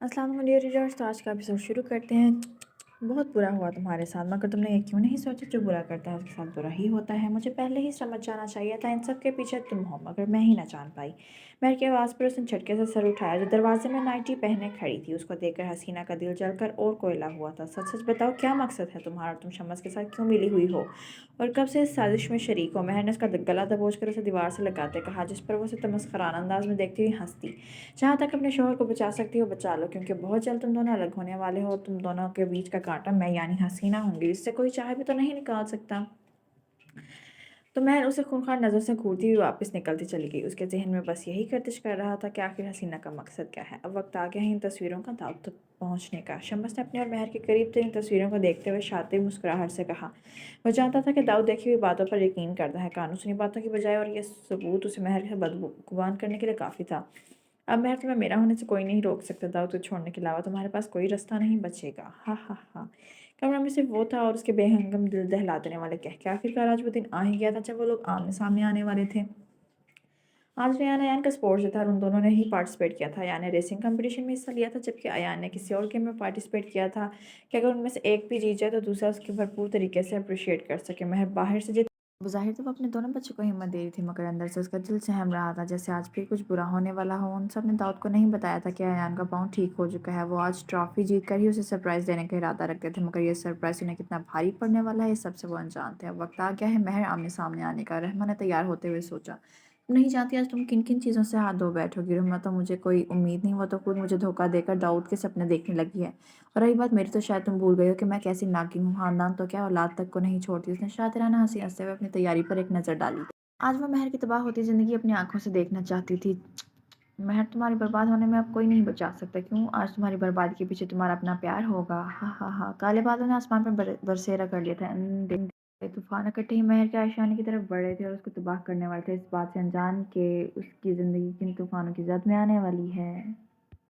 अस्सलाम वालेकुम dear readers. तो आज का एपिसोड शुरू करते हैं। बहुत बुरा हुआ तुम्हारे साथ, मगर तुमने ये क्यों नहीं सोचा जो बुरा करता है उसके साथ बुरा ही होता है। मुझे पहले ही समझ जाना चाहिए था, इन सब के पीछे तुम हो, मगर मैं ही ना जान पाई। महर की आवाज़ पर उसने झटके से सर उठाया। जो दरवाजे में नाइटी पहने खड़ी थी, उसको देखकर हसीना का दिल जलकर और कोयला हुआ था। सच सच बताओ, क्या मकसद है तुम्हारा? तुम शम्स के साथ क्यों मिली हुई हो और कब से इस साजिश में शरीक हो? महर ने उसका गला दबोच कर उसे दीवार से लगाते कहा, जिस पर वो उसे तमस्खराना अंदाज में देखती हुई हंसती। जहाँ तक अपने शोहर को बचा सकती हो बचा लो, क्योंकि बहुत जल्द तुम दोनों अलग होने वाले हो और तुम दोनों के बीच का कांटा मैं यानी हसीना होंगी, इससे कोई चाहे भी तो नहीं निकाल सकता। तो मैं उसे खूंखार नज़र से घूरती हुई वापस निकलती चली गई। उसके जहन में बस यही गर्दिश कर रहा था कि आखिर हसीना का मकसद क्या है। अब वक्त आ गया है इन तस्वीरों का दाव तक पहुंचने का। शम्स ने अपने और महर के करीब तरीन तस्वीरों को देखते हुए शातिर मुस्कुराहट से कहा। वह जानता था कि दाऊद देखी हुई बातों पर यकीन करता है, कानून सुनी बातों की बजाय, और यह सबूत उसे महर से बदगुमान करने के लिए काफ़ी था। अब महर, तुम्हें मेरा होने से कोई नहीं रोक सकता। दाऊद को छोड़ने के अलावा तुम्हारे पास कोई रास्ता नहीं बचेगा। हा हा हा। कमरा में सिर्फ वो था और उसके बेहंगम दिल दहला देने वाले कहके। आखिरकार आज वो दिन आ ही गया था जब वो लोग आमने सामने आने वाले थे। आज रेयान अयान का स्पोर्ट्स था और उन दोनों ने ही पार्टिसिपेट किया था। अयान ने रेसिंग कंपटीशन में हिस्सा लिया था, जबकि अयान ने किसी और गेम में पार्टिसिपेट किया था कि अगर उनमें से एक भी जीत जाए तो दूसरा उसकी भरपूर तरीके से अप्रिशिएट कर सके। महर बाहर से जीत ज़ाहिर तो वो अपने दोनों बच्चों को हिम्मत दे रही थी, मगर अंदर से उसका दिल सहम रहा था, जैसे आज भी कुछ बुरा होने वाला हो। उन सब ने दाऊद को नहीं बताया था कि अयान का पाँव ठीक हो चुका है। वो आज ट्रॉफी जीत कर ही उसे सरप्राइज़ देने का इरादा रखते थे, मगर ये सरप्राइज़ उन्हें कितना भारी पड़ने वाला है, इस सबसे वो अनजान थे। अब वक्त आ गया है महर आमने सामने आने का। रहमा ने तैयार होते हुए सोचा। तुम नहीं जानती आज तुम किन किन चीज़ों से हाथ धो बैठोगी। रहमा, तो मुझे कोई उम्मीद नहीं, वो तो खुद मुझे धोखा देकर दाऊद के सपने देखने लगी है। और रही बात मेरी, तो शायद तुम भूल गई हो कि मैं कैसी नागिन हूँ। खानदान तो क्या, औलाद तक को नहीं छोड़ती। उसने शातिराना हंसी हंसते हुए अपनी तैयारी पर एक नज़र डाली। आज वो महर की तबाह होती ज़िंदगी अपनी आंखों से देखना चाहती थी। महर, तुम्हारी बर्बाद होने में अब कोई नहीं बचा सकता। क्यों? आज तुम्हारी बर्बादी के पीछे तुम्हारा अपना प्यार होगा। हा हा हा। काले बादलों ने आसमान पर बरसेरा कर लिया था। तूफान इकट्ठे ही महर के आशियाने की तरफ बढ़ रहे थे और उसको तबाह करने वाले थे, इस बात से अनजान के उसकी ज़िंदगी किन तूफानों की जद में आने वाली है।